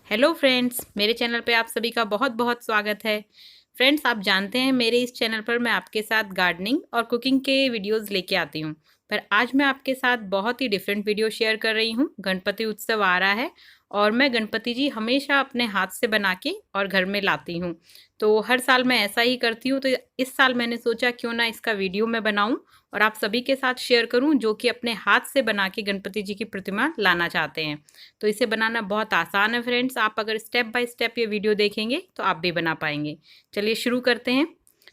Hello friends, मेरे channel पे आप सभी का बहुत बहुत स्वागत है। फ्रेंड्स, आप जानते हैं मेरे इस चैनल पर मैं आपके साथ गार्डनिंग और कुकिंग के वीडियोस लेके आती हूँ। पर आज मैं आपके साथ बहुत ही डिफरेंट वीडियो शेयर कर रही हूँ। गणपति उत्सव आ रहा है और मैं गणपति जी हमेशा अपने हाथ से बना के और घर में लाती हूँ। तो हर साल मैं ऐसा ही करती हूँ। तो इस साल मैंने सोचा क्यों ना इसका वीडियो मैं बनाऊँ और आप सभी के साथ शेयर करूँ जो कि अपने हाथ से बना के गणपति जी की प्रतिमा लाना चाहते हैं। तो इसे बनाना बहुत आसान है फ्रेंड्स। आप अगर स्टेप बाय स्टेप ये वीडियो देखेंगे तो आप भी बना पाएंगे। चलिए शुरू करते हैं।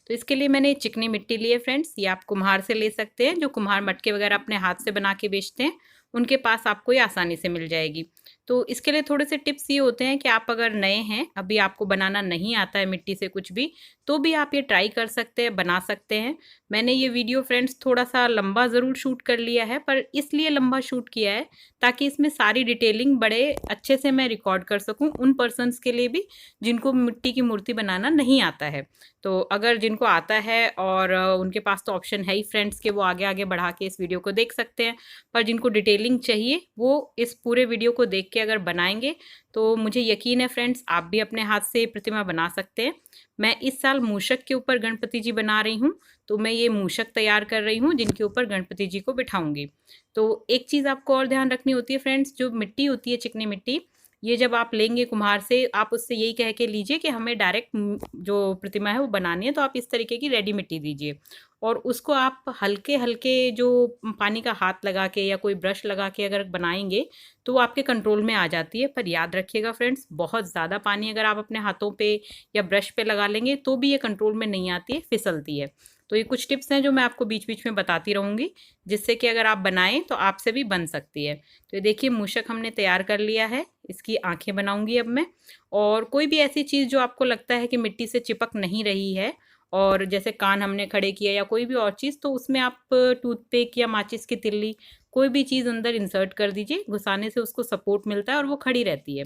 तो इसके लिए मैंने चिकनी मिट्टी ली है फ्रेंड्स। ये आप कुम्हार से ले सकते हैं, जो कुम्हार मटके वगैरह अपने हाथ से बना के बेचते हैं उनके पास आपको ये आसानी से मिल जाएगी। तो इसके लिए थोड़े से टिप्स ये होते हैं कि आप अगर नए हैं, अभी आपको बनाना नहीं आता है मिट्टी से कुछ भी, तो भी आप ये ट्राई कर सकते हैं, बना सकते हैं। मैंने ये वीडियो फ्रेंड्स थोड़ा सा लंबा ज़रूर शूट कर लिया है, पर इसलिए लंबा शूट किया है ताकि इसमें सारी डिटेलिंग बड़े अच्छे से मैं रिकॉर्ड कर सकूं उन पर्सन्स के लिए भी जिनको मिट्टी की मूर्ति बनाना नहीं आता है। तो अगर जिनको आता है और उनके पास तो ऑप्शन है ही फ्रेंड्स कि वो आगे आगे बढ़ा के इस वीडियो को देख सकते हैं, पर जिनको डिटेलिंग चाहिए वो इस पूरे वीडियो को देख के अगर बनाएंगे तो मुझे यकीन है फ्रेंड्स आप भी अपने हाथ से प्रतिमा बना सकते हैं। मैं इस साल मूषक के ऊपर गणपति जी बना रही हूँ। तो मैं ये मूषक तैयार कर रही हूँ जिनके ऊपर गणपति जी को बिठाऊंगी। तो एक चीज़ आपको और ध्यान रखनी होती है फ्रेंड्स, जो मिट्टी होती है चिकनी मिट्टी, ये जब आप लेंगे कुम्हार से, आप उससे यही कह के लीजिए कि हमें डायरेक्ट जो प्रतिमा है वो बनानी है, तो आप इस तरीके की रेडी मिट्टी दीजिए और उसको आप हल्के हल्के जो पानी का हाथ लगा के या कोई ब्रश लगा के अगर बनाएंगे तो वो आपके कंट्रोल में आ जाती है। पर याद रखिएगा फ्रेंड्स, बहुत ज़्यादा पानी अगर आप अपने हाथों पे या ब्रश पे लगा लेंगे तो भी ये कंट्रोल में नहीं आती है, फिसलती है। तो ये कुछ टिप्स हैं जो मैं आपको बीच बीच में बताती रहूँगी, जिससे कि अगर आप बनाएं तो आपसे भी बन सकती है। तो ये देखिए मूषक हमने तैयार कर लिया है, इसकी आंखें बनाऊंगी अब मैं। और कोई भी ऐसी चीज़ जो आपको लगता है कि मिट्टी से चिपक नहीं रही है, और जैसे कान हमने खड़े किया या कोई भी और चीज़, तो उसमें आप टूथपिक या माचिस की तिल्ली कोई भी चीज़ अंदर इंसर्ट कर दीजिए। घुसाने से उसको सपोर्ट मिलता है और वो खड़ी रहती है।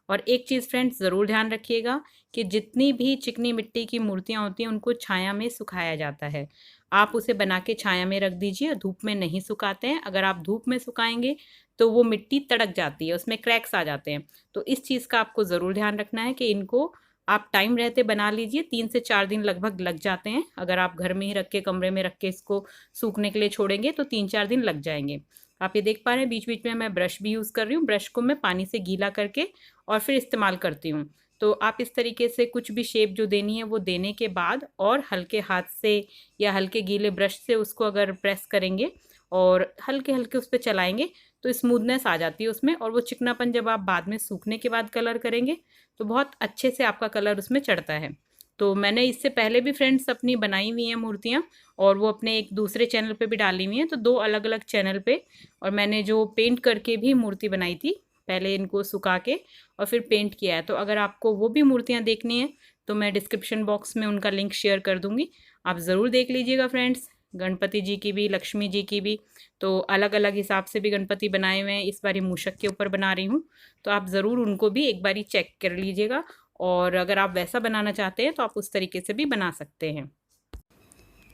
और एक चीज़ फ्रेंड्स ज़रूर ध्यान रखिएगा कि जितनी भी चिकनी मिट्टी की मूर्तियाँ होती हैं उनको छाया में सुखाया जाता है। आप उसे बना के छाया में रख दीजिए, धूप में नहीं सुखाते हैं। अगर आप धूप में सुखाएंगे तो वो मिट्टी तड़क जाती है, उसमें क्रैक्स आ जाते हैं। तो इस चीज़ का आपको ज़रूर ध्यान रखना है कि इनको आप टाइम रहते बना लीजिए। 3 से 4 दिन लगभग लग जाते हैं। अगर आप घर में ही रख के, कमरे में रख के इसको सूखने के लिए छोड़ेंगे तो 3 4 दिन लग जाएंगे। आप ये देख पा रहे हैं बीच बीच में मैं ब्रश भी यूज़ कर रही हूँ। ब्रश को मैं पानी से गीला करके और फिर इस्तेमाल करती हूँ। तो आप इस तरीके से कुछ भी शेप जो देनी है वो देने के बाद और हल्के हाथ से या हल्के गीले ब्रश से उसको अगर प्रेस करेंगे और हल्के हल्के उस पर चलाएंगे तो स्मूथनेस आ जाती है उसमें, और वो चिकनापन जब आप बाद में सूखने के बाद कलर करेंगे तो बहुत अच्छे से आपका कलर उसमें चढ़ता है। तो मैंने इससे पहले भी फ्रेंड्स अपनी बनाई हुई हैं मूर्तियाँ, और वो अपने एक दूसरे चैनल पे भी डाली हुई हैं, तो 2 अलग अलग चैनल पे। और मैंने जो पेंट करके भी मूर्ति बनाई थी, पहले इनको सुखा के और फिर पेंट किया है। तो अगर आपको वो भी मूर्तियाँ देखनी हैं तो मैं डिस्क्रिप्शन बॉक्स में उनका लिंक शेयर कर दूँगी, आप ज़रूर देख लीजिएगा फ्रेंड्स। गणपति जी की भी, लक्ष्मी जी की भी, तो अलग अलग हिसाब से भी गणपति बनाए हुए हैं। इस बारी मूषक के ऊपर बना रही हूँ, तो आप ज़रूर उनको भी एक बारी चेक कर लीजिएगा। और अगर आप वैसा बनाना चाहते हैं तो आप उस तरीके से भी बना सकते हैं।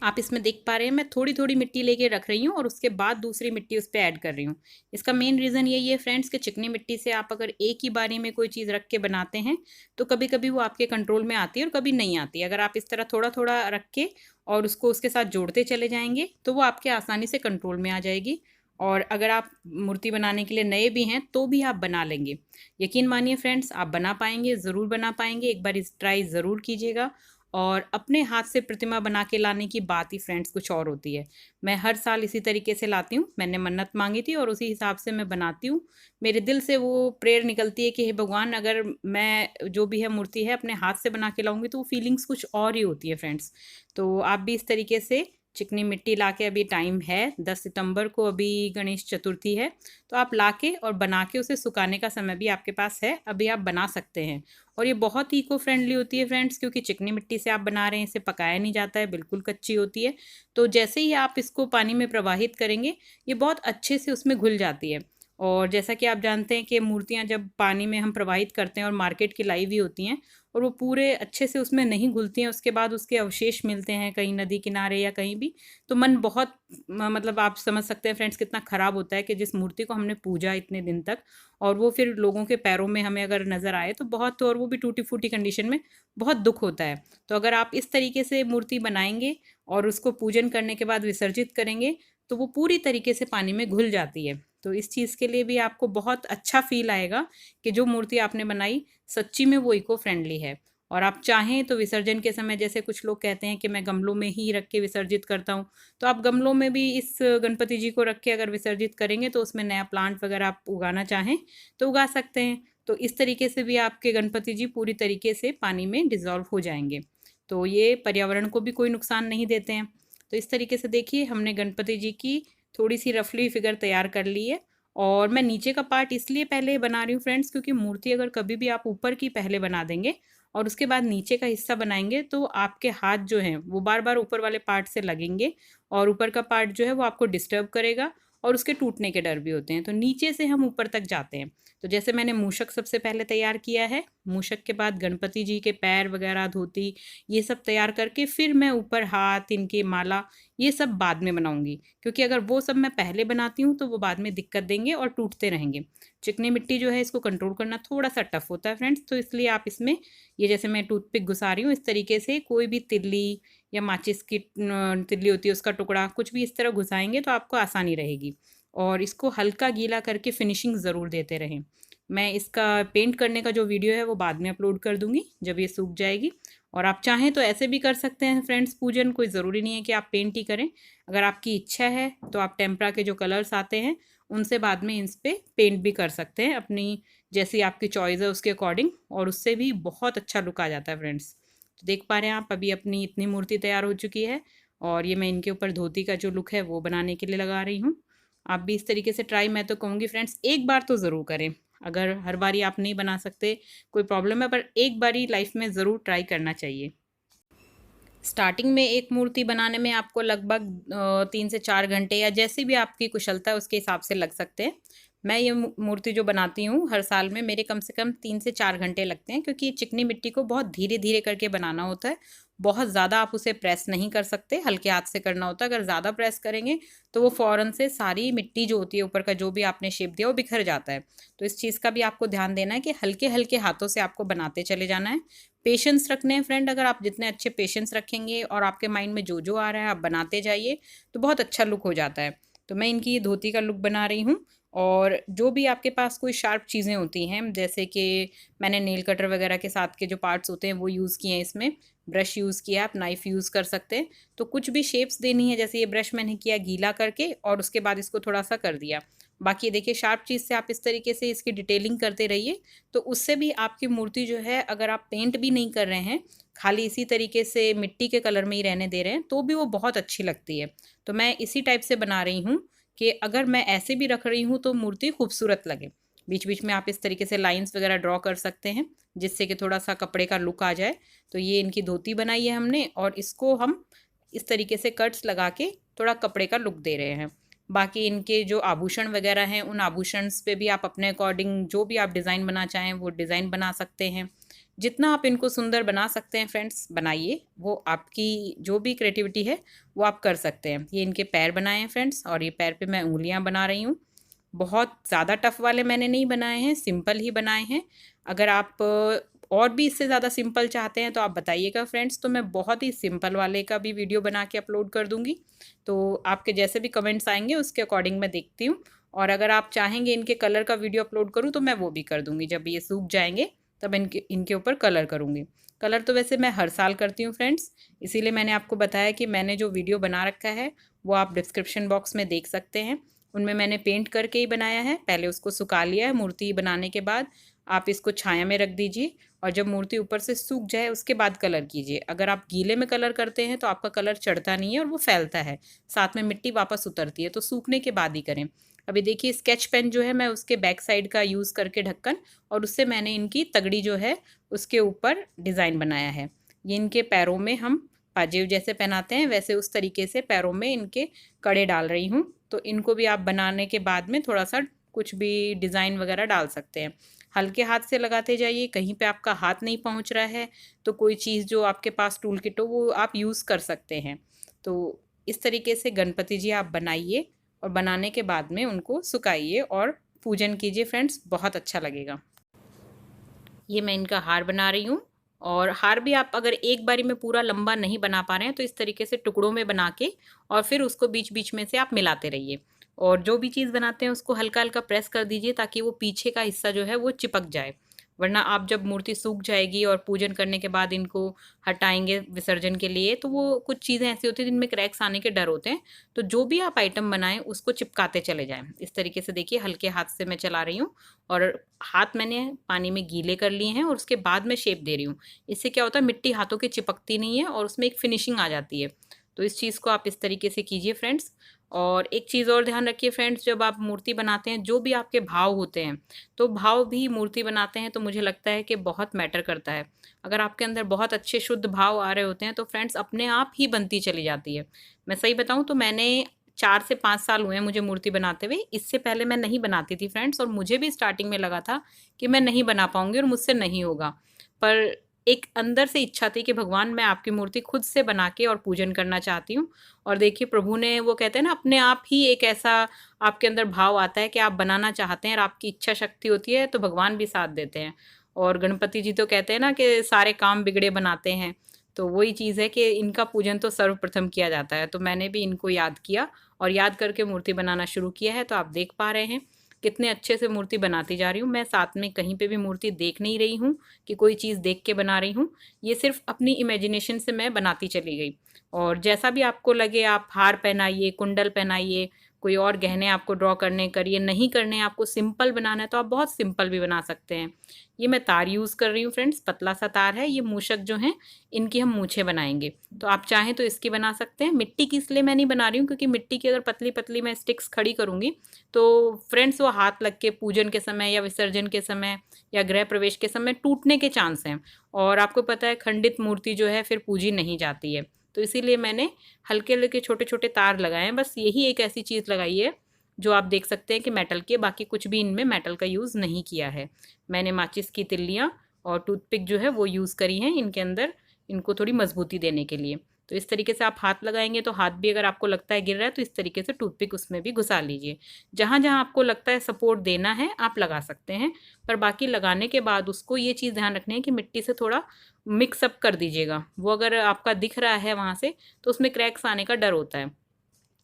आप इसमें देख पा रहे हैं मैं थोड़ी थोड़ी मिट्टी लेके रख रही हूँ और उसके बाद दूसरी मिट्टी उस पर ऐड कर रही हूँ। इसका मेन रीज़न यही है फ्रेंड्स कि चिकनी मिट्टी से आप अगर एक ही बारी में कोई चीज़ रख के बनाते हैं तो कभी कभी वो आपके कंट्रोल में आती है और कभी नहीं आती। अगर आप इस तरह थोड़ा थोड़ा रख के और उसको उसके साथ जोड़ते चले जाएंगे तो वो आपके आसानी से कंट्रोल में आ जाएगी। और अगर आप मूर्ति बनाने के लिए नए भी हैं तो भी आप बना लेंगे। यकीन मानिए फ्रेंड्स, आप बना पाएंगे, ज़रूर बना पाएंगे। एक बार इस ट्राई ज़रूर कीजिएगा। और अपने हाथ से प्रतिमा बना के लाने की बात ही फ्रेंड्स कुछ और होती है। मैं हर साल इसी तरीके से लाती हूँ। मैंने मन्नत मांगी थी और उसी हिसाब से मैं बनाती हूँ। मेरे दिल से वो प्रेयर निकलती है कि हे भगवान, अगर मैं जो भी है मूर्ति है अपने हाथ से बना के लाऊंगी तो वो फीलिंग्स कुछ और ही होती है फ्रेंड्स। तो आप भी इस तरीके से चिकनी मिट्टी लाके, अभी टाइम है 10 सितंबर को, अभी गणेश चतुर्थी है, तो आप लाके और बना के उसे सुखाने का समय भी आपके पास है, अभी आप बना सकते हैं। और ये बहुत ही इको फ्रेंडली होती है फ्रेंड्स, क्योंकि चिकनी मिट्टी से आप बना रहे हैं, इसे पकाया नहीं जाता है, बिल्कुल कच्ची होती है। तो जैसे ही आप इसको पानी में प्रवाहित करेंगे ये बहुत अच्छे से उसमें घुल जाती है। और जैसा कि आप जानते हैं कि मूर्तियाँ जब पानी में हम प्रवाहित करते हैं और मार्केट की लाई हुई होती हैं और वो पूरे अच्छे से उसमें नहीं घुलती हैं, उसके बाद उसके अवशेष मिलते हैं कहीं नदी किनारे या कहीं भी, तो मन बहुत मतलब आप समझ सकते हैं फ्रेंड्स कितना ख़राब होता है कि जिस मूर्ति को हमने पूजा इतने दिन तक और वो फिर लोगों के पैरों में हमें अगर नज़र आए तो बहुत, और वो भी टूटी फूटी कंडीशन में, बहुत दुख होता है। तो अगर आप इस तरीके से मूर्ति बनाएंगे और उसको पूजन करने के बाद विसर्जित करेंगे तो वो पूरी तरीके से पानी में घुल जाती है। तो इस चीज़ के लिए भी आपको बहुत अच्छा फ़ील आएगा कि जो मूर्ति आपने बनाई सच्ची में वो इको फ्रेंडली है। और आप चाहें तो विसर्जन के समय, जैसे कुछ लोग कहते हैं कि मैं गमलों में ही रख के विसर्जित करता हूँ, तो आप गमलों में भी इस गणपति जी को रख के अगर विसर्जित करेंगे तो उसमें नया प्लांट वगैरह आप उगाना चाहें तो उगा सकते हैं। तो इस तरीके से भी आपके गणपति जी पूरी तरीके से पानी में डिज़ोल्व हो जाएंगे। तो ये पर्यावरण को भी कोई नुकसान नहीं देते हैं। तो इस तरीके से देखिए हमने गणपति जी की थोड़ी सी रफली फिगर तैयार कर ली है। और मैं नीचे का पार्ट इसलिए पहले बना रही हूँ फ्रेंड्स, क्योंकि मूर्ति अगर कभी भी आप ऊपर की पहले बना देंगे और उसके बाद नीचे का हिस्सा बनाएंगे तो आपके हाथ जो हैं वो बार बार ऊपर वाले पार्ट से लगेंगे और ऊपर का पार्ट जो है वो आपको डिस्टर्ब करेगा और उसके टूटने के डर भी होते हैं। तो नीचे से हम ऊपर तक जाते हैं। तो जैसे मैंने मूषक सबसे पहले तैयार किया है, मूषक के बाद गणपति जी के पैर वगैरह, धोती, ये सब तैयार करके फिर मैं ऊपर हाथ, इनके माला, ये सब बाद में बनाऊंगी, क्योंकि अगर वो सब मैं पहले बनाती हूँ तो वो बाद में दिक्कत देंगे और टूटते रहेंगे। चिकनी मिट्टी जो है इसको कंट्रोल करना थोड़ा सा टफ होता है फ्रेंड्स, तो इसलिए आप इसमें ये जैसे मैं टूथपिक घुसा रही हूँ इस तरीके से कोई भी तिल्ली या माचिस की तिल्ली होती है उसका टुकड़ा, कुछ भी इस तरह घुसाएंगे तो आपको आसानी रहेगी। और इसको हल्का गीला करके फिनिशिंग ज़रूर देते रहें। मैं इसका पेंट करने का जो वीडियो है वो बाद में अपलोड कर दूंगी जब ये सूख जाएगी। और आप चाहें तो ऐसे भी कर सकते हैं फ्रेंड्स पूजन, कोई ज़रूरी नहीं है कि आप पेंट ही करें। अगर आपकी इच्छा है तो आप टेम्परा के जो कलर्स आते हैं उनसे बाद में इस पर पेंट भी कर सकते हैं, अपनी जैसी आपकी चॉइस है उसके अकॉर्डिंग, और उससे भी बहुत अच्छा लुक आ जाता है फ्रेंड्स। तो देख पा रहे हैं आप अभी अपनी इतनी मूर्ति तैयार हो चुकी है और ये मैं इनके ऊपर धोती का जो लुक है वो बनाने के लिए लगा रही हूँ। आप भी इस तरीके से ट्राई, मैं तो कहूँगी फ्रेंड्स एक बार तो ज़रूर करें। अगर हर बारी आप नहीं बना सकते कोई प्रॉब्लम है, पर एक बारी लाइफ में ज़रूर ट्राई करना चाहिए। स्टार्टिंग में एक मूर्ति बनाने में आपको लगभग 3 से 4 घंटे या जैसी भी आपकी कुशलता है उसके हिसाब से लग सकते हैं। मैं ये मूर्ति जो बनाती हूँ हर साल में मेरे कम से कम 3 से 4 घंटे लगते हैं, क्योंकि चिकनी मिट्टी को बहुत धीरे धीरे करके बनाना होता है। बहुत ज़्यादा आप उसे प्रेस नहीं कर सकते, हल्के हाथ से करना होता है। अगर ज़्यादा प्रेस करेंगे तो वो फ़ौरन से सारी मिट्टी जो होती है ऊपर का जो भी आपने शेप दिया वो बिखर जाता है। तो इस चीज़ का भी आपको ध्यान देना है कि हल्के हल्के हाथों से आपको बनाते चले जाना है। पेशेंस रखने हैं फ्रेंड, अगर आप जितने अच्छे पेशेंस रखेंगे और आपके माइंड में जो जो आ रहा है आप बनाते जाइए तो बहुत अच्छा लुक हो जाता है। तो मैं इनकी धोती का लुक बना रही हूँ। और जो भी आपके पास कोई शार्प चीज़ें होती हैं, जैसे कि मैंने नेल कटर वगैरह के साथ के जो पार्ट्स होते हैं वो यूज़ किए हैं, इसमें ब्रश यूज़ किया, आप नाइफ़ यूज़ कर सकते हैं। तो कुछ भी शेप्स देनी है, जैसे ये ब्रश मैंने किया गीला करके और उसके बाद इसको थोड़ा सा कर दिया। बाकी देखिए शार्प चीज़ से आप इस तरीके से इसकी डिटेलिंग करते रहिए, तो उससे भी आपकी मूर्ति जो है, अगर आप पेंट भी नहीं कर रहे हैं, खाली इसी तरीके से मिट्टी के कलर में ही रहने दे रहे हैं, तो भी वो बहुत अच्छी लगती है। तो मैं इसी टाइप से बना रही हूँ कि अगर मैं ऐसे भी रख रही हूँ तो मूर्ति खूबसूरत लगे। बीच बीच में आप इस तरीके से लाइंस वगैरह ड्रॉ कर सकते हैं जिससे कि थोड़ा सा कपड़े का लुक आ जाए। तो ये इनकी धोती बनाई है हमने और इसको हम इस तरीके से कट्स लगा के थोड़ा कपड़े का लुक दे रहे हैं। बाकी इनके जो आभूषण वगैरह हैं उन आभूषण पे भी आप अपने अकॉर्डिंग जो भी आप डिज़ाइन बना चाहें वो डिज़ाइन बना सकते हैं। जितना आप इनको सुंदर बना सकते हैं फ्रेंड्स बनाइए, वो आपकी जो भी क्रिएटिविटी है वो आप कर सकते हैं। ये इनके पैर बनाए हैं फ्रेंड्स और ये पैर पे मैं उंगलियां बना रही हूँ। बहुत ज़्यादा टफ वाले मैंने नहीं बनाए हैं, सिंपल ही बनाए हैं। अगर आप और भी इससे ज़्यादा सिंपल चाहते हैं तो आप बताइएगा फ्रेंड्स, तो मैं बहुत ही सिंपल वाले का भी वीडियो बना के अपलोड कर दूँगी। तो आपके जैसे भी कमेंट्स आएंगे उसके अकॉर्डिंग मैं देखती हूँ। और अगर आप चाहेंगे इनके कलर का वीडियो अपलोड करूँ तो मैं वो भी कर दूँगी। जब ये सूख जाएंगे तब इनके इनके ऊपर कलर करूँगी। कलर तो वैसे मैं हर साल करती हूँ फ्रेंड्स, इसीलिए मैंने आपको बताया कि मैंने जो वीडियो बना रखा है वो आप डिस्क्रिप्शन बॉक्स में देख सकते हैं। उनमें मैंने पेंट करके ही बनाया है, पहले उसको सुखा लिया है। मूर्ति बनाने के बाद आप इसको छाया में रख दीजिए और जब मूर्ति ऊपर से सूख जाए उसके बाद कलर कीजिए। अगर आप गीले में कलर करते हैं तो आपका कलर चढ़ता नहीं है और वो फैलता है, साथ में मिट्टी वापस उतरती है। तो सूखने के बाद ही करें। अभी देखिए स्केच पेन जो है मैं उसके बैक साइड का यूज़ करके ढक्कन, और उससे मैंने इनकी तगड़ी जो है उसके ऊपर डिज़ाइन बनाया है। ये इनके पैरों में हम पाजेब जैसे पहनाते हैं वैसे उस तरीके से पैरों में इनके कड़े डाल रही हूँ। तो इनको भी आप बनाने के बाद में थोड़ा सा कुछ भी डिज़ाइन वगैरह डाल सकते हैं। हल्के हाथ से लगाते जाइए, कहीं पे आपका हाथ नहीं पहुंच रहा है तो कोई चीज़ जो आपके पास टूल किट हो वो आप यूज़ कर सकते हैं। तो इस तरीके से गणपति जी आप बनाइए और बनाने के बाद में उनको सुखाइए और पूजन कीजिए फ्रेंड्स, बहुत अच्छा लगेगा। ये मैं इनका हार बना रही हूँ। और हार भी आप अगर एक बारी में पूरा लंबा नहीं बना पा रहे हैं तो इस तरीके से टुकड़ों में बना के और फिर उसको बीच बीच में से आप मिलाते रहिए। और जो भी चीज़ बनाते हैं उसको हल्का हल्का प्रेस कर दीजिए ताकि वो पीछे का हिस्सा जो है वो चिपक जाए। वरना आप जब मूर्ति सूख जाएगी और पूजन करने के बाद इनको हटाएंगे विसर्जन के लिए तो वो कुछ चीज़ें ऐसी होती हैं जिनमें क्रैक्स आने के डर होते हैं। तो जो भी आप आइटम बनाएं उसको चिपकाते चले जाएं। इस तरीके से देखिए हल्के हाथ से मैं चला रही हूँ और हाथ मैंने पानी में गीले कर लिए हैं और उसके बाद मैं शेप दे रही हूँ। इससे क्या होता है, मिट्टी हाथों की चिपकती नहीं है और उसमें एक फिनिशिंग आ जाती है। तो इस चीज़ को आप इस तरीके से कीजिए फ्रेंड्स। और एक चीज़ और ध्यान रखिए फ्रेंड्स, जब आप मूर्ति बनाते हैं जो भी आपके भाव होते हैं तो भाव भी मूर्ति बनाते हैं तो मुझे लगता है कि बहुत मैटर करता है। अगर आपके अंदर बहुत अच्छे शुद्ध भाव आ रहे होते हैं तो फ्रेंड्स अपने आप ही बनती चली जाती है। मैं सही बताऊं तो मैंने 4 से 5 साल हुए हैं मुझे मूर्ति बनाते हुए। इससे पहले मैं नहीं बनाती थी फ्रेंड्स और मुझे भी स्टार्टिंग में लगा था कि मैं नहीं बना पाऊंगी और मुझसे नहीं होगा। पर एक अंदर से इच्छा थी कि भगवान मैं आपकी मूर्ति खुद से बना के और पूजन करना चाहती हूँ। और देखिए प्रभु ने, वो कहते हैं ना, अपने आप ही एक ऐसा आपके अंदर भाव आता है कि आप बनाना चाहते हैं और आपकी इच्छा शक्ति होती है तो भगवान भी साथ देते हैं। और गणपति जी तो कहते हैं ना कि सारे काम बिगड़े बनाते हैं। तो वही चीज़ है कि इनका पूजन तो सर्वप्रथम किया जाता है। तो मैंने भी इनको याद किया और याद करके मूर्ति बनाना शुरू किया है। तो आप देख पा रहे हैं कितने अच्छे से मूर्ति बनाती जा रही हूँ। मैं साथ में कहीं पे भी मूर्ति देख नहीं रही हूँ कि कोई चीज़ देख के बना रही हूँ। ये सिर्फ अपनी इमेजिनेशन से मैं बनाती चली गई। और जैसा भी आपको लगे आप हार पहनाइए, कुंडल पहनाइए, कोई और गहने आपको ड्रॉ करने करिए, नहीं करने आपको सिंपल बनाना है तो आप बहुत सिंपल भी बना सकते हैं। ये मैं तार यूज़ कर रही हूँ फ्रेंड्स, पतला सा तार है। ये मूषक जो हैं इनकी हम मूछें बनाएंगे। तो आप चाहें तो इसकी बना सकते हैं। मिट्टी की इसलिए मैं नहीं बना रही हूँ क्योंकि मिट्टी की अगर पतली पतली मैं स्टिक्स खड़ी करूँगी तो फ्रेंड्स वो हाथ लग के पूजन के समय या विसर्जन के समय या गृह प्रवेश के समय टूटने के चांस हैं। और आपको पता है खंडित मूर्ति जो है फिर पूजी नहीं जाती है। तो इसीलिए मैंने हल्के हल्के छोटे छोटे तार लगाए हैं। बस यही एक ऐसी चीज़ लगाई है जो आप देख सकते हैं कि मेटल की है, बाकी कुछ भी इनमें मेटल का यूज़ नहीं किया है। मैंने माचिस की तिल्लियाँ और टूथपिक जो है वो यूज़ करी हैं इनके अंदर, इनको थोड़ी मजबूती देने के लिए। तो इस तरीके से आप हाथ लगाएंगे तो हाथ भी अगर आपको लगता है गिर रहा है तो इस तरीके से टूथपिक उसमें भी घुसा लीजिए। जहाँ जहाँ आपको लगता है सपोर्ट देना है आप लगा सकते हैं। पर बाकी लगाने के बाद उसको ये चीज़ ध्यान रखनी है कि मिट्टी से थोड़ा मिक्स अप कर दीजिएगा। वो अगर आपका दिख रहा है वहाँ से तो उसमें क्रैक्स आने का डर होता है।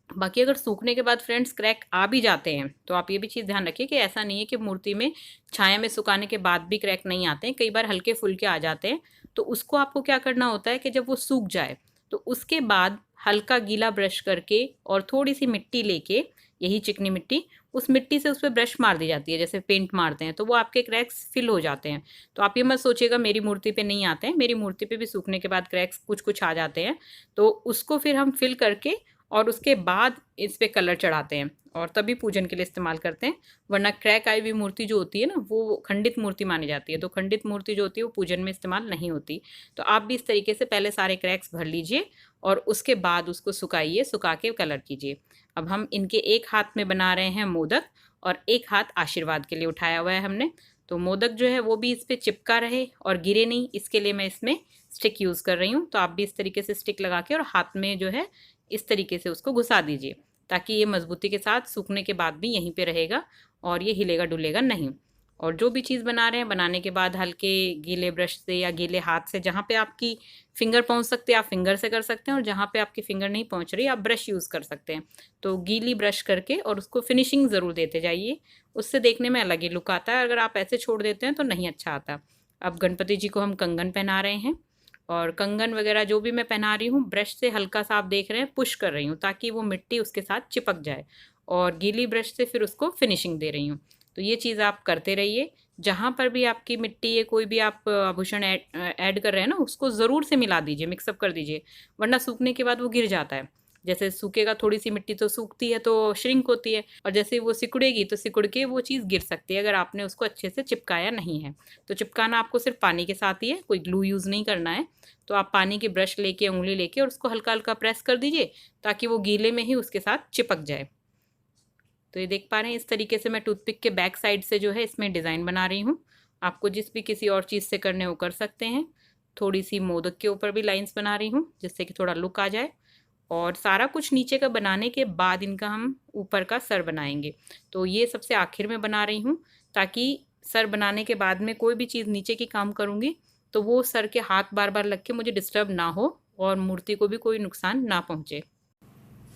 बाकी अगर सूखने के बाद फ्रेंड्स क्रैक आ भी जाते हैं तो आप ये भी चीज़ ध्यान रखिए कि ऐसा नहीं है कि मूर्ति में छाया में सुखाने के बाद भी क्रैक नहीं आते हैं, कई बार हल्के फुल्के आ जाते हैं। तो उसको आपको क्या करना होता है कि जब वो सूख जाए तो उसके बाद हल्का गीला ब्रश करके और थोड़ी सी मिट्टी लेके, यही चिकनी मिट्टी, उस मिट्टी से उस पर ब्रश मार दी जाती है जैसे पेंट मारते हैं, तो वो आपके क्रैक्स फिल हो जाते हैं। तो आप ये मत सोचिएगा मेरी मूर्ति पे नहीं आते हैं, मेरी मूर्ति पे भी सूखने के बाद क्रैक्स कुछ कुछ आ जाते हैं। तो उसको फिर हम फिल करके और उसके बाद इस पे कलर चढ़ाते हैं और तभी पूजन के लिए इस्तेमाल करते हैं। वरना क्रैक आई हुई मूर्ति जो होती है ना वो खंडित मूर्ति मानी जाती है। तो खंडित मूर्ति जो होती है वो पूजन में इस्तेमाल नहीं होती। तो आप भी इस तरीके से पहले सारे क्रैक्स भर लीजिए और उसके बाद उसको सुखाइए, सुखा के कलर कीजिए। अब हम इनके एक हाथ में बना रहे हैं मोदक और एक हाथ आशीर्वाद के लिए उठाया हुआ है हमने। तो मोदक जो है वो भी इस पर चिपका रहे और गिरे नहीं, इसके लिए मैं इसमें स्टिक यूज़ कर रही हूँ। तो आप भी इस तरीके से स्टिक लगा के और हाथ में जो है इस तरीके से उसको घुसा दीजिए ताकि ये मजबूती के साथ सूखने के बाद भी यहीं पे रहेगा और ये हिलेगा डुलेगा नहीं। और जो भी चीज़ बना रहे हैं बनाने के बाद हल्के गीले ब्रश से या गीले हाथ से, जहाँ पे आपकी फिंगर पहुँच सकते हैं आप फिंगर से कर सकते हैं और जहाँ पे आपकी फिंगर नहीं पहुँच रही आप ब्रश यूज़ कर सकते हैं। तो गीली ब्रश करके और उसको फिनिशिंग ज़रूर देते जाइए, उससे देखने में अलग ही लुक आता है। अगर आप ऐसे छोड़ देते हैं तो नहीं अच्छा आता। अब गणपति जी को हम कंगन पहना रहे हैं और कंगन वगैरह जो भी मैं पहना रही हूँ ब्रश से हल्का सा आप देख रहे हैं पुश कर रही हूँ ताकि वो मिट्टी उसके साथ चिपक जाए और गीली ब्रश से फिर उसको फिनिशिंग दे रही हूँ। तो ये चीज़ आप करते रहिए। जहाँ पर भी आपकी मिट्टी या कोई भी आप आभूषण ऐड कर रहे हैं ना उसको ज़रूर से मिला दीजिए, मिक्सअप कर दीजिए, वरना सूखने के बाद वो गिर जाता है। जैसे सूखेगा थोड़ी सी मिट्टी तो सूखती है तो श्रिंक होती है और जैसे वो सिकुड़ेगी तो सिकुड़ के वो चीज़ गिर सकती है अगर आपने उसको अच्छे से चिपकाया नहीं है। तो चिपकाना आपको सिर्फ पानी के साथ ही है, कोई ग्लू यूज़ नहीं करना है। तो आप पानी की ब्रश लेके उंगली लेके और उसको हल्का हल्का प्रेस कर दीजिए ताकि वो गीले में ही उसके साथ चिपक जाए। तो ये देख पा रहे हैं, इस तरीके से मैं टूथपिक के बैक साइड से जो है इसमें डिज़ाइन बना रही हूँ। आपको जिस भी किसी और चीज़ से करने हो कर सकते हैं। थोड़ी सी मोदक के ऊपर भी लाइंस बना रही हूँ जिससे कि थोड़ा लुक आ जाए। और सारा कुछ नीचे का बनाने के बाद इनका हम ऊपर का सर बनाएंगे। तो ये सबसे आखिर में बना रही हूँ ताकि सर बनाने के बाद में कोई भी चीज़ नीचे की काम करूँगी तो वो सर के हाथ बार बार लग के मुझे डिस्टर्ब ना हो और मूर्ति को भी कोई नुकसान ना पहुँचे।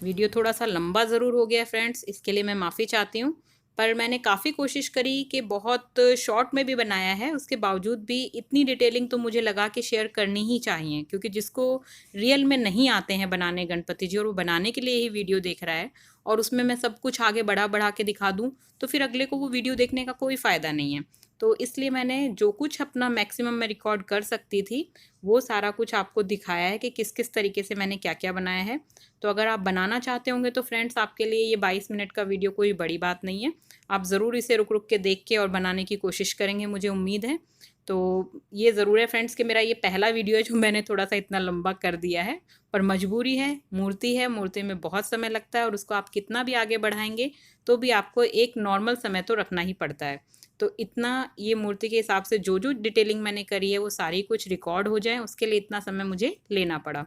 वीडियो थोड़ा सा लंबा ज़रूर हो गया फ्रेंड्स, इसके लिए मैं माफ़ी चाहती हूँ। पर मैंने काफ़ी कोशिश करी कि बहुत शॉर्ट में भी बनाया है, उसके बावजूद भी इतनी डिटेलिंग तो मुझे लगा कि शेयर करनी ही चाहिए, क्योंकि जिसको रियल में नहीं आते हैं बनाने गणपति जी और वो बनाने के लिए ही वीडियो देख रहा है और उसमें मैं सब कुछ आगे बढ़ा बढ़ा के दिखा दूँ तो फिर अगले को वो वीडियो देखने का कोई फ़ायदा नहीं है। तो इसलिए मैंने जो कुछ अपना मैक्सिमम मैं रिकॉर्ड कर सकती थी वो सारा कुछ आपको दिखाया है कि किस किस तरीके से मैंने क्या क्या बनाया है। तो अगर आप बनाना चाहते होंगे तो फ्रेंड्स आपके लिए ये 22 मिनट का वीडियो कोई बड़ी बात नहीं है। आप ज़रूर इसे रुक रुक के देख के और बनाने की कोशिश करेंगे, मुझे उम्मीद है। तो ये ज़रूर है फ्रेंड्स कि मेरा ये पहला वीडियो है जो मैंने थोड़ा सा इतना लंबा कर दिया है, पर मजबूरी है, मूर्ति है, मूर्ति में बहुत समय लगता है और उसको आप कितना भी आगे बढ़ाएंगे तो भी आपको एक नॉर्मल समय तो रखना ही पड़ता है। तो इतना ये मूर्ति के हिसाब से जो जो डिटेलिंग मैंने करी है वो सारी कुछ रिकॉर्ड हो जाए, उसके लिए इतना समय मुझे लेना पड़ा।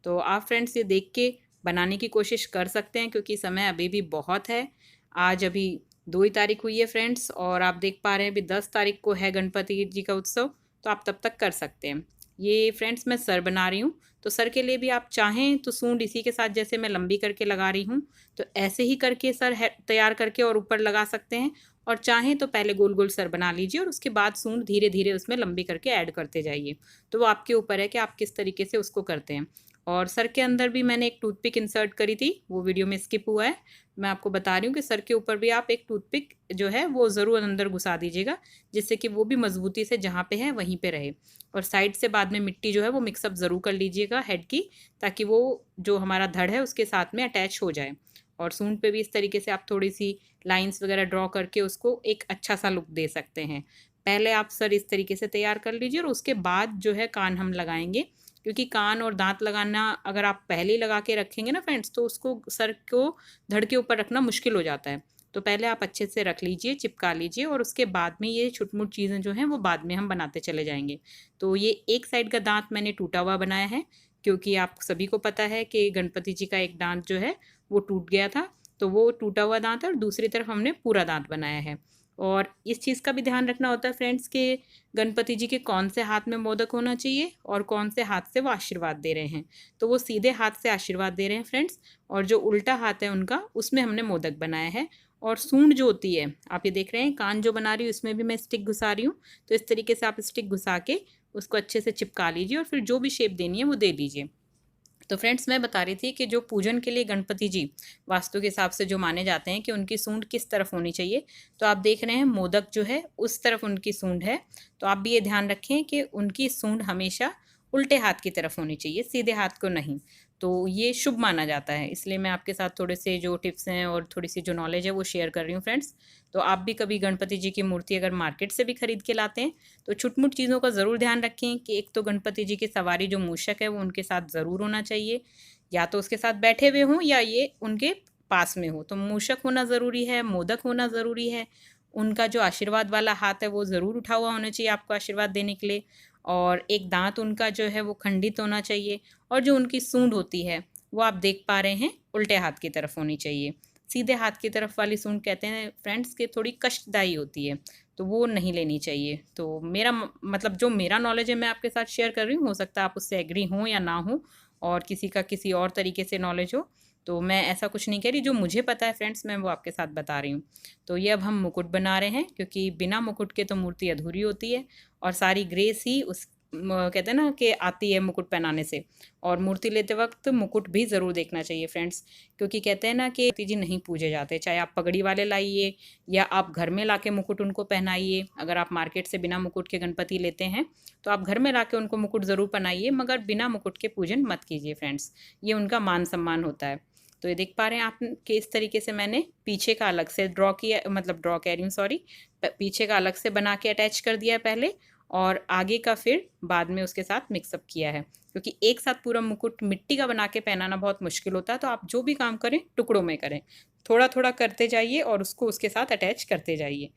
तो आप फ्रेंड्स ये देख के बनाने की कोशिश कर सकते हैं क्योंकि समय अभी भी बहुत है। आज अभी 2 ही तारीख हुई है फ्रेंड्स और आप देख पा रहे हैं अभी 10 तारीख को है गणपति जी का उत्सव, तो आप तब तक कर सकते हैं। ये फ्रेंड्स मैं सर बना रही हूँ, तो सर के लिए भी आप चाहें तो सूंड इसी के साथ जैसे मैं लंबी करके लगा रही हूँ, तो ऐसे ही करके सर है तैयार करके और ऊपर लगा सकते हैं। और चाहें तो पहले गोल गोल सर बना लीजिए और उसके बाद सूंड धीरे धीरे उसमें लंबी करके ऐड करते जाइए। तो वो आपके ऊपर है कि आप किस तरीके से उसको करते हैं। और सर के अंदर भी मैंने एक टूथपिक इंसर्ट करी थी, वो वीडियो में स्किप हुआ है। मैं आपको बता रही हूँ कि सर के ऊपर भी आप एक टूथपिक जो है वो ज़रूर अंदर घुसा दीजिएगा जिससे कि वो भी मजबूती से जहाँ पे है वहीं पे रहे। और साइड से बाद में मिट्टी जो है वो मिक्सअप ज़रूर कर लीजिएगा हेड की, ताकि वो जो हमारा धड़ है उसके साथ में अटैच हो जाए। और सूंड पे भी इस तरीके से आप थोड़ी सी लाइंस वगैरह ड्रॉ करके उसको एक अच्छा सा लुक दे सकते हैं। पहले आप सर इस तरीके से तैयार कर लीजिए और उसके बाद जो है कान हम लगाएंगे, क्योंकि कान और दांत लगाना अगर आप पहले ही लगा के रखेंगे ना फ्रेंड्स तो उसको सर को धड़ के ऊपर रखना मुश्किल हो जाता है। तो पहले आप अच्छे से रख लीजिए, चिपका लीजिए और उसके बाद में ये छुटमुट चीज़ें जो हैं वो बाद में हम बनाते चले जाएंगे। तो ये एक साइड का दांत मैंने टूटा हुआ बनाया है क्योंकि आप सभी को पता है कि गणपति जी का एक दांत जो है वो टूट गया था, तो वो टूटा हुआ दांत है और दूसरी तरफ हमने पूरा दांत बनाया है। और इस चीज़ का भी ध्यान रखना होता है फ्रेंड्स कि गणपति जी के कौन से हाथ में मोदक होना चाहिए और कौन से हाथ से वो आशीर्वाद दे रहे हैं। तो वो सीधे हाथ से आशीर्वाद दे रहे हैं फ्रेंड्स, और जो उल्टा हाथ है उनका उसमें हमने मोदक बनाया है। और सूंड जो होती है आप ये देख रहे हैं, कान जो बना रही हूँ इसमें भी मैं स्टिक घुसा रही हूँ। तो इस तरीके से आप स्टिक घुसा के उसको अच्छे से चिपका लीजिए और फिर जो भी शेप देनी है वो दे दीजिए। तो फ्रेंड्स मैं बता रही थी कि जो पूजन के लिए गणपति जी वास्तु के हिसाब से जो माने जाते हैं कि उनकी सूंड किस तरफ होनी चाहिए, तो आप देख रहे हैं मोदक जो है उस तरफ उनकी सूंड है। तो आप भी ये ध्यान रखें कि उनकी सूंड हमेशा उल्टे हाथ की तरफ होनी चाहिए, सीधे हाथ को नहीं। तो ये शुभ माना जाता है, इसलिए मैं आपके साथ थोड़े से जो टिप्स हैं और थोड़ी सी जो नॉलेज है वो शेयर कर रही हूँ फ्रेंड्स। तो आप भी कभी गणपति जी की मूर्ति अगर मार्केट से भी खरीद के लाते हैं तो छुटमुट चीज़ों का ज़रूर ध्यान रखें कि एक तो गणपति जी की सवारी जो मूषक है वो उनके साथ ज़रूर होना चाहिए, या तो उसके साथ बैठे हुए हों या ये उनके पास में हो। तो मूषक होना ज़रूरी है, मोदक होना ज़रूरी है, उनका जो आशीर्वाद वाला हाथ है वो ज़रूर उठा हुआ होना चाहिए आपको आशीर्वाद देने के लिए, और एक दांत उनका जो है वो खंडित होना चाहिए, और जो उनकी सूंड होती है वो आप देख पा रहे हैं उल्टे हाथ की तरफ होनी चाहिए। सीधे हाथ की तरफ वाली सूंड कहते हैं फ्रेंड्स कि थोड़ी कष्टदायी होती है, तो वो नहीं लेनी चाहिए। तो मेरा मतलब जो मेरा नॉलेज है मैं आपके साथ शेयर कर रही हूँ, हो सकता है आप उससे एग्री हों या ना हो और किसी का किसी और तरीके से नॉलेज हो। तो मैं ऐसा कुछ नहीं कह रही, जो मुझे पता है फ्रेंड्स मैं वो आपके साथ बता रही हूँ। तो ये अब हम मुकुट बना रहे हैं क्योंकि बिना मुकुट के तो मूर्ति अधूरी होती है और सारी ग्रेस ही उस कहते हैं ना कि आती है मुकुट पहनाने से। और मूर्ति लेते वक्त मुकुट भी ज़रूर देखना चाहिए फ्रेंड्स, क्योंकि कहते हैं ना कि गणपति जी नहीं पूजे जाते, चाहे आप पगड़ी वाले लाइए या आप घर में लाके मुकुट उनको पहनाइए। अगर आप मार्केट से बिना मुकुट के गणपति लेते हैं तो आप घर में लाके उनको मुकुट ज़रूर पहनाइए, मगर बिना मुकुट के पूजन मत कीजिए फ्रेंड्स, ये उनका मान सम्मान होता है। तो ये देख पा रहे हैं आप कि इस तरीके से मैंने पीछे का अलग से ड्रॉ किया, मतलब ड्रॉ कह रही हूँ सॉरी, पीछे का अलग से बना के अटैच कर दिया है पहले, और आगे का फिर बाद में उसके साथ मिक्सअप किया है, क्योंकि एक साथ पूरा मुकुट मिट्टी का बना के पहनाना बहुत मुश्किल होता है। तो आप जो भी काम करें टुकड़ों में करें, थोड़ा थोड़ा करते जाइए और उसको उसके साथ अटैच करते जाइए।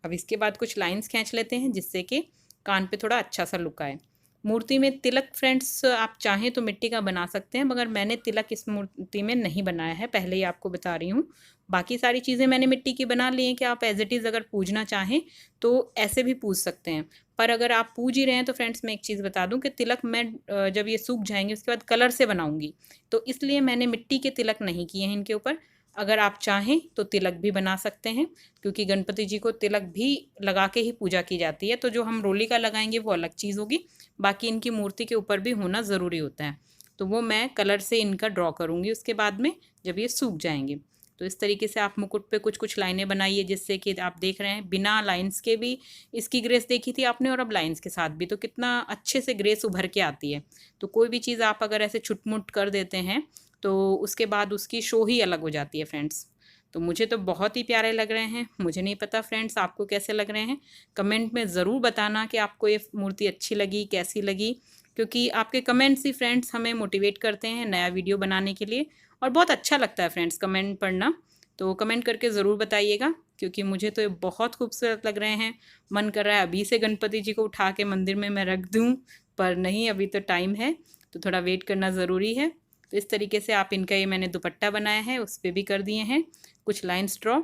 अब इसके बाद कुछ लाइंस खींच लेते हैं जिससे कि कान पे थोड़ा अच्छा सा लुक आए। मूर्ति में तिलक फ्रेंड्स आप चाहें तो मिट्टी का बना सकते हैं, मगर मैंने तिलक इस मूर्ति में नहीं बनाया है, पहले ही आपको बता रही हूँ। बाकी सारी चीज़ें मैंने मिट्टी की बना ली हैं कि आप एज इट इज़ अगर पूजना चाहें तो ऐसे भी पूज सकते हैं। पर अगर आप पूज ही रहे हैं तो फ्रेंड्स मैं एक चीज़ बता दूं कि तिलक मैं जब ये सूख जाएंगे उसके बाद कलर से बनाऊंगी, तो इसलिए मैंने मिट्टी के तिलक नहीं किए हैं इनके ऊपर। अगर आप चाहें तो तिलक भी बना सकते हैं, क्योंकि गणपति जी को तिलक भी लगा के ही पूजा की जाती है। तो जो हम रोली का लगाएंगे वो अलग चीज़ होगी, बाकी इनकी मूर्ति के ऊपर भी होना ज़रूरी होता है। तो वो मैं कलर से इनका ड्रॉ करूँगी उसके बाद में जब ये सूख जाएंगे। तो इस तरीके से आप मुकुट पे कुछ कुछ लाइनें बनाइए, जिससे कि आप देख रहे हैं बिना लाइंस के भी इसकी ग्रेस देखी थी आपने, और अब लाइंस के साथ भी तो कितना अच्छे से ग्रेस उभर के आती है। तो कोई भी चीज़ आप अगर ऐसे छुटमुट कर देते हैं तो उसके बाद उसकी शो ही अलग हो जाती है फ्रेंड्स। तो मुझे तो बहुत ही प्यारे लग रहे हैं। मुझे नहीं पता फ्रेंड्स आपको कैसे लग रहे हैं, कमेंट में ज़रूर बताना कि आपको ये मूर्ति अच्छी लगी, कैसी लगी, क्योंकि आपके कमेंट्स ही फ्रेंड्स हमें मोटिवेट करते हैं नया वीडियो बनाने के लिए। और बहुत अच्छा लगता है फ्रेंड्स कमेंट पढ़ना, तो कमेंट करके ज़रूर बताइएगा, क्योंकि मुझे तो ये बहुत खूबसूरत लग रहे हैं। मन कर रहा है अभी से गणपति जी को उठा के मंदिर में मैं रख दूँ, पर नहीं, अभी तो टाइम है, तो थोड़ा वेट करना ज़रूरी है। तो इस तरीके से आप इनका ये मैंने दुपट्टा बनाया है उस पर भी कर दिए हैं कुछ लाइन्स ड्रॉ।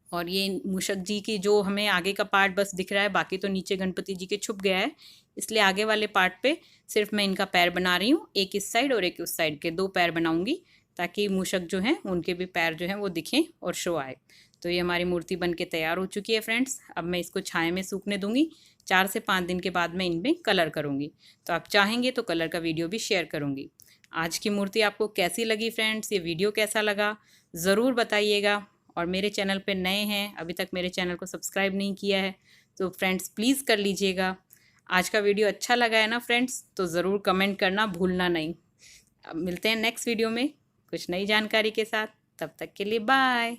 और ये मूषक जी की जो हमें आगे का पार्ट बस दिख रहा है, बाकी तो नीचे गणपति जी के छुप गया है, इसलिए आगे वाले पार्ट पे सिर्फ मैं इनका पैर बना रही हूँ। एक इस साइड और एक उस साइड के 2 पैर बनाऊंगी, ताकि मूषक जो हैं उनके भी पैर जो हैं वो दिखें और शो आए। तो ये हमारी मूर्ति बन के तैयार हो चुकी है फ्रेंड्स। अब मैं इसको छाया में सूखने दूंगी। 4 से 5 दिन के बाद मैं इनमें कलर करूँगी, तो आप चाहेंगे तो कलर का वीडियो भी शेयर करूँगी। आज की मूर्ति आपको कैसी लगी फ्रेंड्स, ये वीडियो कैसा लगा ज़रूर बताइएगा। और मेरे चैनल पे नए हैं, अभी तक मेरे चैनल को सब्सक्राइब नहीं किया है, तो फ्रेंड्स प्लीज़ कर लीजिएगा। आज का वीडियो अच्छा लगा है ना फ्रेंड्स, तो ज़रूर कमेंट करना भूलना नहीं। अब मिलते हैं नेक्स्ट वीडियो में कुछ नई जानकारी के साथ, तब तक के लिए बाय।